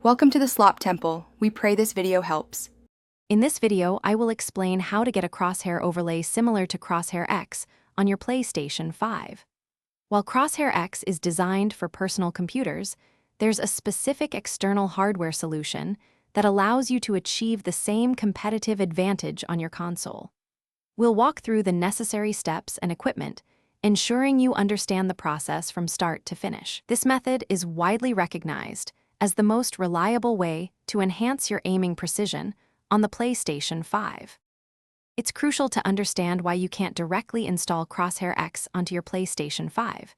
Welcome to the Slop Temple. We pray this video helps. In this video, I will explain how to get a crosshair overlay similar to Crosshair X on your PlayStation 5. While Crosshair X is designed for personal computers, there's a specific external hardware solution that allows you to achieve the same competitive advantage on your console. We'll walk through the necessary steps and equipment, ensuring you understand the process from start to finish. This method is widely recognized as the most reliable way to enhance your aiming precision on the PlayStation 5. It's crucial to understand why you can't directly install Crosshair X onto your PlayStation 5.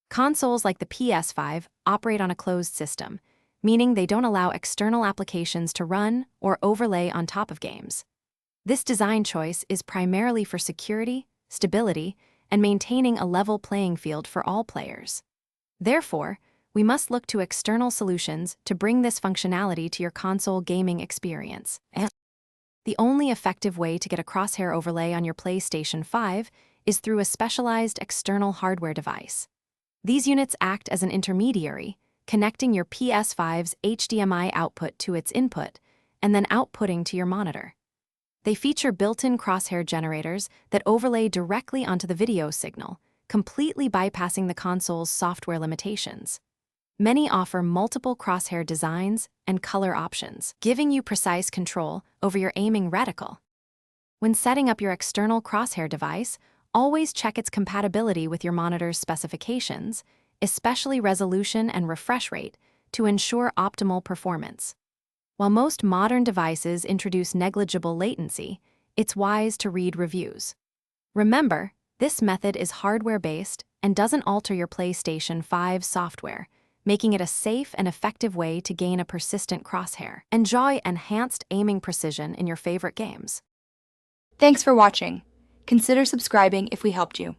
Consoles like the PS5 operate on a closed system, meaning they don't allow external applications to run or overlay on top of games. This design choice is primarily for security, stability, and maintaining a level playing field for all players. Therefore, we must look to external solutions to bring this functionality to your console gaming experience. The only effective way to get a crosshair overlay on your PlayStation 5 is through a specialized external hardware device. These units act as an intermediary, connecting your PS5's HDMI output to its input and then outputting to your monitor. They feature built-in crosshair generators that overlay directly onto the video signal, completely bypassing the console's software limitations. Many offer multiple crosshair designs and color options, giving you precise control over your aiming reticle. When setting up your external crosshair device, always check its compatibility with your monitor's specifications, especially resolution and refresh rate, to ensure optimal performance. While most modern devices introduce negligible latency, it's wise to read reviews. Remember, this method is hardware-based and doesn't alter your PlayStation 5 software, making it a safe and effective way to gain a persistent crosshair. Enjoy enhanced aiming precision in your favorite games. Thanks for watching. Consider subscribing if we helped you.